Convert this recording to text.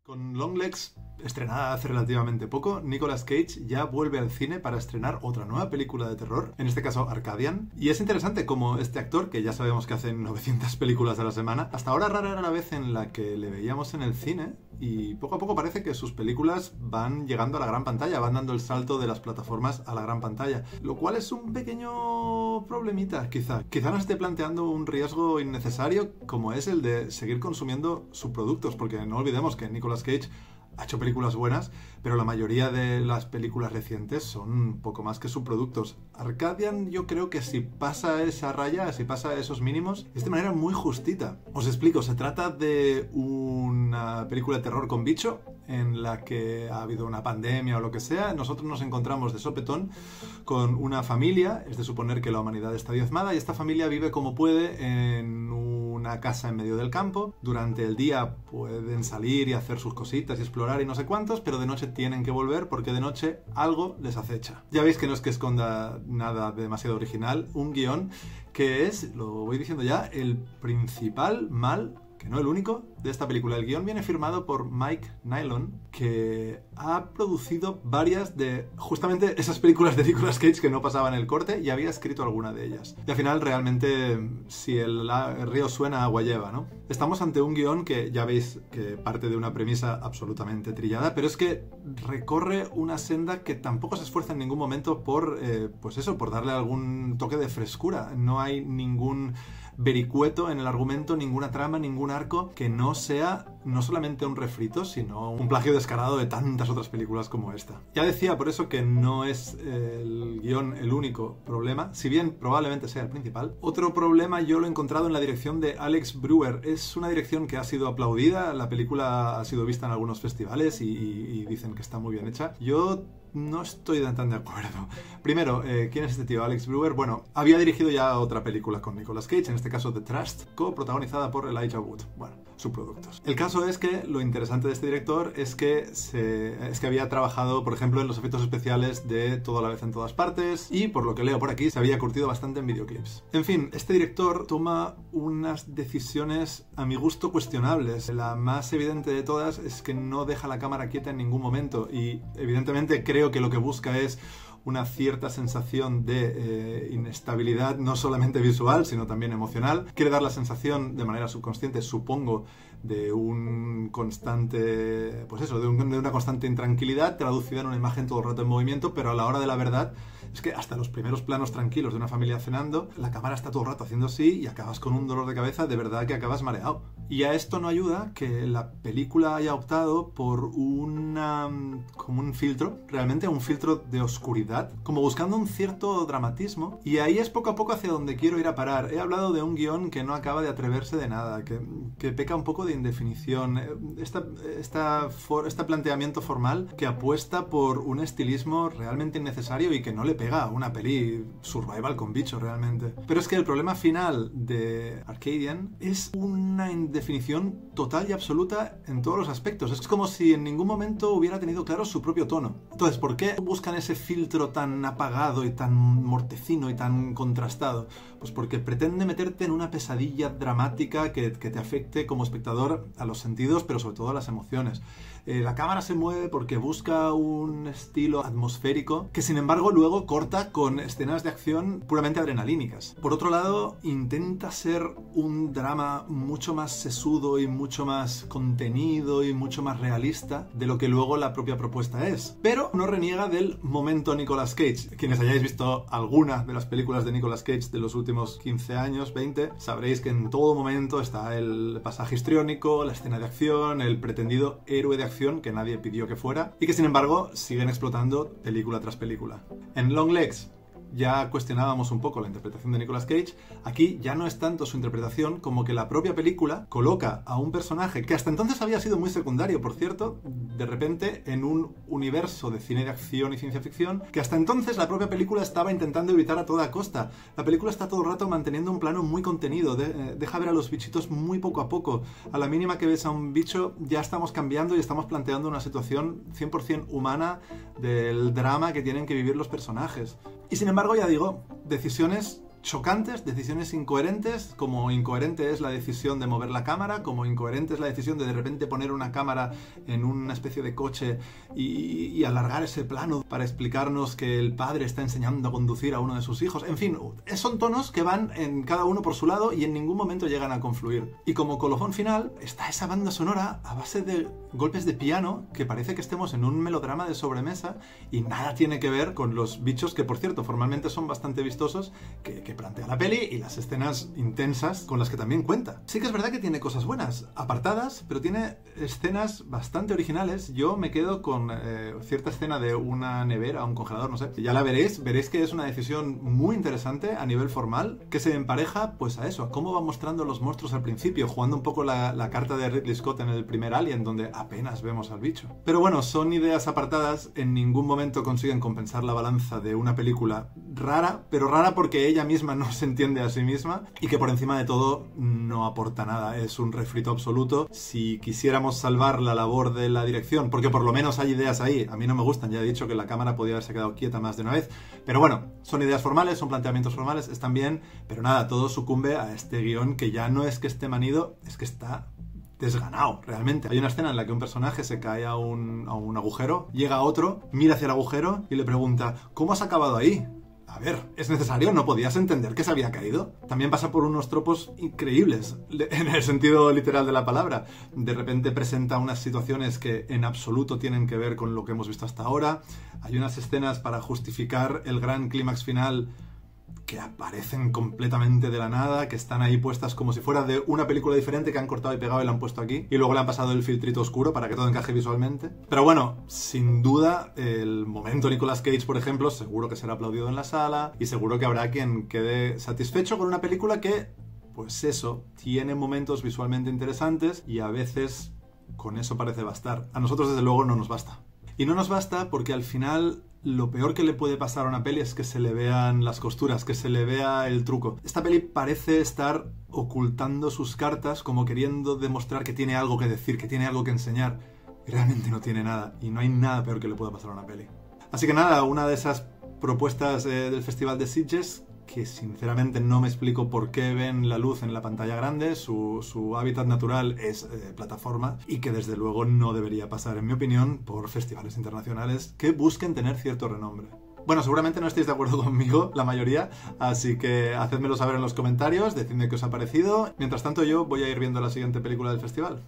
Con Longlegs, estrenada hace relativamente poco, Nicolas Cage ya vuelve al cine para estrenar otra nueva película de terror, en este caso Arcadian. Y es interesante como este actor, que ya sabemos que hace 900 películas a la semana, hasta ahora rara era la vez en la que le veíamos en el cine, y poco a poco parece que sus películas van llegando a la gran pantalla, van dando el salto de las plataformas a la gran pantalla, lo cual es un pequeño problemita, quizá nos esté planteando un riesgo innecesario como es el de seguir consumiendo sus productos, porque no olvidemos que Nicolas Cage ha hecho películas buenas, pero la mayoría de las películas recientes son poco más que subproductos. Arcadian, yo creo que si pasa esa raya, si pasa esos mínimos, es de manera muy justita. Os explico, se trata de una película de terror con bicho, en la que ha habido una pandemia o lo que sea. Nosotros nos encontramos de sopetón con una familia, es de suponer que la humanidad está diezmada, y esta familia vive como puede en una casa en medio del campo. Durante el día pueden salir y hacer sus cositas y explorar y no sé cuántos, pero de noche tienen que volver porque de noche algo les acecha. Ya veis que no es que esconda nada demasiado original, un guión que es, lo voy diciendo ya, el principal mal, que no el único, de esta película. El guión viene firmado por Mike Nylon, que ha producido varias de justamente esas películas de Nicolas Cage que no pasaban el corte, y había escrito alguna de ellas. Y al final realmente, si el río suena, agua lleva, ¿no? Estamos ante un guión que ya veis que parte de una premisa absolutamente trillada, pero es que recorre una senda que tampoco se esfuerza en ningún momento por, pues eso, por darle algún toque de frescura. No hay ningún vericueto en el argumento, ninguna trama, ningún arco que no sea no solamente un refrito, sino un plagio descarado de tantas otras películas como esta. Ya decía por eso que no es el guión el único problema, si bien probablemente sea el principal. Otro problema yo lo he encontrado en la dirección de Alex Brewer. Es una dirección que ha sido aplaudida, la película ha sido vista en algunos festivales y dicen que está muy bien hecha. Yo no estoy tan de acuerdo. Primero, ¿quién es este tío? Alex Brewer. Bueno, había dirigido ya otra película con Nicolas Cage, en este caso The Trust, coprotagonizada por Elijah Wood. Bueno, subproductos. El caso es que lo interesante de este director es que había trabajado, por ejemplo, en los efectos especiales de Todo a la vez en todas partes, y por lo que leo por aquí, se había curtido bastante en videoclips. En fin, este director toma unas decisiones a mi gusto cuestionables. La más evidente de todas es que no deja la cámara quieta en ningún momento, y evidentemente creo que lo que busca es una cierta sensación de inestabilidad, no solamente visual, sino también emocional. Quiere dar la sensación, de manera subconsciente, supongo, de un constante, pues eso, de una constante intranquilidad traducida en una imagen todo el rato en movimiento, pero a la hora de la verdad es que hasta los primeros planos tranquilos de una familia cenando, la cámara está todo el rato haciendo así y acabas con un dolor de cabeza, de verdad que acabas mareado. Y a esto no ayuda que la película haya optado por como un filtro, realmente un filtro de oscuridad, como buscando un cierto dramatismo, y ahí es poco a poco hacia donde quiero ir a parar. He hablado de un guión que no acaba de atreverse de nada, que peca un poco de indefinición. Este planteamiento formal que apuesta por un estilismo realmente innecesario y que no le pega a una peli survival con bicho realmente. Pero es que el problema final de Arcadian es una indefinición total y absoluta en todos los aspectos. Es como si en ningún momento hubiera tenido claro su propio tono. Entonces, ¿por qué buscan ese filtro tan apagado y tan mortecino y tan contrastado? Pues porque pretende meterte en una pesadilla dramática que te afecte como espectador a los sentidos, pero sobre todo a las emociones. La cámara se mueve porque busca un estilo atmosférico que, sin embargo, luego corta con escenas de acción puramente adrenalínicas. Por otro lado, intenta ser un drama mucho más sesudo y mucho más contenido y mucho más realista de lo que luego la propia propuesta es. Pero no reniega del momento Nicolas Cage. Quienes hayáis visto alguna de las películas de Nicolas Cage de los últimos 15 años, 20, sabréis que en todo momento está el pasaje histriónico, la escena de acción, el pretendido héroe de acción que nadie pidió que fuera, y que sin embargo siguen explotando película tras película. En Longlegs ya cuestionábamos un poco la interpretación de Nicolas Cage. Aquí ya no es tanto su interpretación como que la propia película coloca a un personaje que hasta entonces había sido muy secundario, por cierto, de repente en un universo de cine de acción y ciencia ficción que hasta entonces la propia película estaba intentando evitar a toda costa. La película está todo el rato manteniendo un plano muy contenido, deja ver a los bichitos muy poco a poco. A la mínima que ves a un bicho ya estamos cambiando y estamos planteando una situación 100% humana del drama que tienen que vivir los personajes. Y sin embargo, ya digo, decisiones chocantes, decisiones incoherentes, como incoherente es la decisión de mover la cámara, como incoherente es la decisión de repente poner una cámara en una especie de coche y alargar ese plano para explicarnos que el padre está enseñando a conducir a uno de sus hijos. En fin, son tonos que van en cada uno por su lado y en ningún momento llegan a confluir. Y como colofón final está esa banda sonora a base de golpes de piano que parece que estemos en un melodrama de sobremesa y nada tiene que ver con los bichos que, por cierto, formalmente son bastante vistosos que plantea la peli y las escenas intensas con las que también cuenta. Sí que es verdad que tiene cosas buenas, apartadas, pero tiene escenas bastante originales. Yo me quedo con cierta escena de una nevera, un congelador, no sé. Ya la veréis que es una decisión muy interesante a nivel formal, que se empareja pues a eso, a cómo va mostrando los monstruos al principio, jugando un poco la carta de Ridley Scott en el primer Alien, donde apenas vemos al bicho. Pero bueno, son ideas apartadas, en ningún momento consiguen compensar la balanza de una película rara, pero rara porque ella misma no se entiende a sí misma y que por encima de todo no aporta nada, es un refrito absoluto. Si quisiéramos salvar la labor de la dirección, porque por lo menos hay ideas ahí, a mí no me gustan, ya he dicho que la cámara podía haberse quedado quieta más de una vez, pero bueno, son ideas formales, son planteamientos formales, están bien, pero nada, todo sucumbe a este guión que ya no es que esté manido, es que está desganado, realmente. Hay una escena en la que un personaje se cae a un agujero, llega otro, mira hacia el agujero y le pregunta: ¿cómo has acabado ahí? A ver, ¿es necesario? ¿No podías entender que se había caído? También pasa por unos tropos increíbles, en el sentido literal de la palabra. De repente presenta unas situaciones que en absoluto tienen que ver con lo que hemos visto hasta ahora. Hay unas escenas para justificar el gran clímax final que aparecen completamente de la nada, que están ahí puestas como si fuera de una película diferente que han cortado y pegado y la han puesto aquí, y luego le han pasado el filtrito oscuro para que todo encaje visualmente. Pero bueno, sin duda, el momento Nicolas Cage, por ejemplo, seguro que será aplaudido en la sala, y seguro que habrá quien quede satisfecho con una película que, pues eso, tiene momentos visualmente interesantes, y a veces con eso parece bastar. A nosotros, desde luego, no nos basta. Y no nos basta porque al final lo peor que le puede pasar a una peli es que se le vean las costuras, que se le vea el truco. Esta peli parece estar ocultando sus cartas como queriendo demostrar que tiene algo que decir, que tiene algo que enseñar. Y realmente no tiene nada, y no hay nada peor que le pueda pasar a una peli. Así que nada, una de esas propuestas del Festival de Sitges que sinceramente no me explico por qué ven la luz en la pantalla grande, su hábitat natural es plataforma, y que desde luego no debería pasar, en mi opinión, por festivales internacionales que busquen tener cierto renombre. Bueno, seguramente no estáis de acuerdo conmigo, la mayoría, así que hacedmelo saber en los comentarios, decidme qué os ha parecido. Mientras tanto, yo voy a ir viendo la siguiente película del festival.